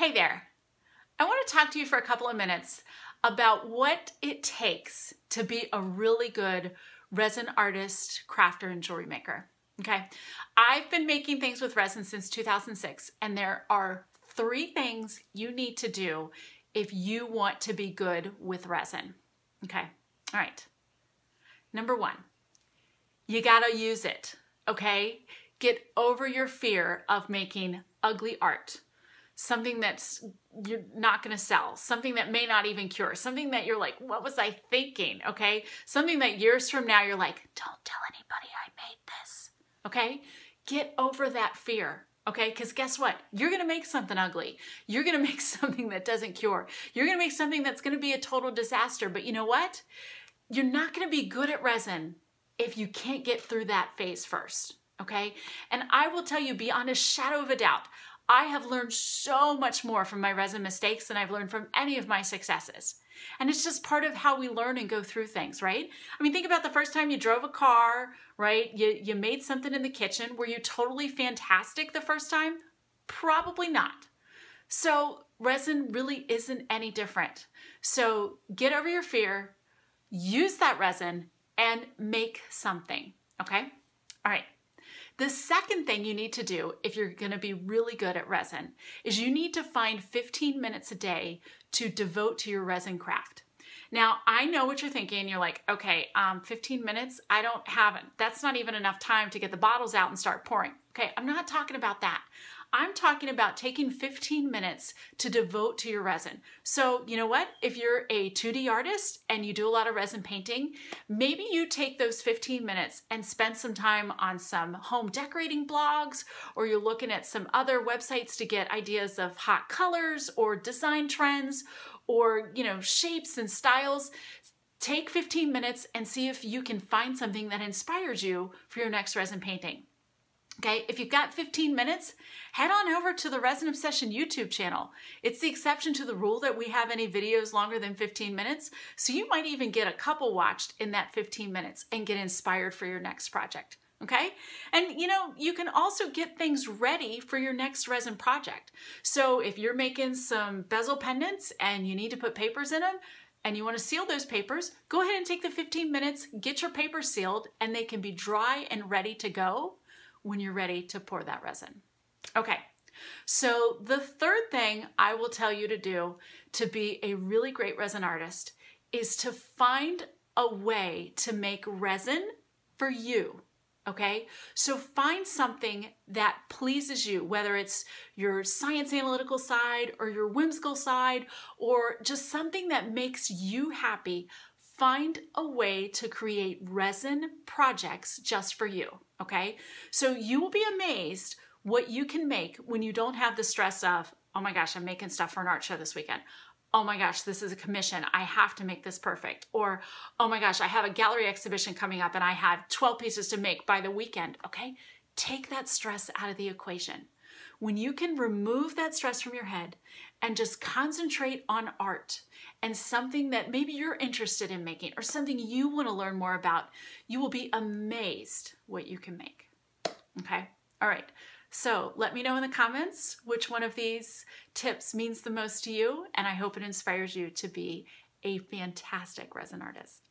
Hey there. I want to talk to you for a couple of minutes about what it takes to be a really good resin artist, crafter, and jewelry maker. Okay, I've been making things with resin since 2006, and there are 3 things you need to do if you want to be good with resin. Okay, all right. Number 1, you gotta use it, okay? Get over your fear of making ugly art. Something that's you're not going to sell, something that may not even cure, something that you're like, what was I thinking? Okay. Something that years from now you're like, don't tell anybody I made this. Okay. Get over that fear. Okay. Because guess what? You're going to make something ugly. You're going to make something that doesn't cure. You're going to make something that's going to be a total disaster. But you know what? You're not going to be good at resin if you can't get through that phase first. Okay. And I will tell you beyond a shadow of a doubt, I have learned so much more from my resin mistakes than I've learned from any of my successes. And it's just part of how we learn and go through things, right? I mean, think about the first time you drove a car, right? You made something in the kitchen. Were you totally fantastic the first time? Probably not. So resin really isn't any different. So get over your fear, use that resin, and make something, okay? All right. The second thing you need to do if you're going to be really good at resin is you need to find 15 minutes a day to devote to your resin craft. Now, I know what you're thinking. You're like, okay, 15 minutes, that's not even enough time to get the bottles out and start pouring. Okay, I'm not talking about that. I'm talking about taking 15 minutes to devote to your resin. So you know what? If you're a 2D artist and you do a lot of resin painting, maybe you take those 15 minutes and spend some time on some home decorating blogs, or you're looking at some other websites to get ideas of hot colors or design trends or, shapes and styles. Take 15 minutes and see if you can find something that inspires you for your next resin painting. Okay, if you've got 15 minutes, head on over to the Resin Obsession YouTube channel. It's the exception to the rule that we have any videos longer than 15 minutes, so you might even get a couple watched in that 15 minutes and get inspired for your next project, okay? And you can also get things ready for your next resin project. So if you're making some bezel pendants and you need to put papers in them, and you want to seal those papers, go ahead and take the 15 minutes, get your papers sealed, and they can be dry and ready to go when you're ready to pour that resin. Okay, so the third thing I will tell you to do to be a really great resin artist is to find a way to make resin for you, okay? So find something that pleases you, whether it's your science analytical side or your whimsical side, or just something that makes you happy. Find a way to create resin projects just for you, okay? So you will be amazed what you can make when you don't have the stress of, oh my gosh, I'm making stuff for an art show this weekend. Oh my gosh, this is a commission. I have to make this perfect. Or, oh my gosh, I have a gallery exhibition coming up and I have 12 pieces to make by the weekend, okay? Take that stress out of the equation. When you can remove that stress from your head and just concentrate on art and something that maybe you're interested in making or something you want to learn more about, you will be amazed what you can make. Okay? All right. So let me know in the comments which one of these tips means the most to you, and I hope it inspires you to be a fantastic resin artist.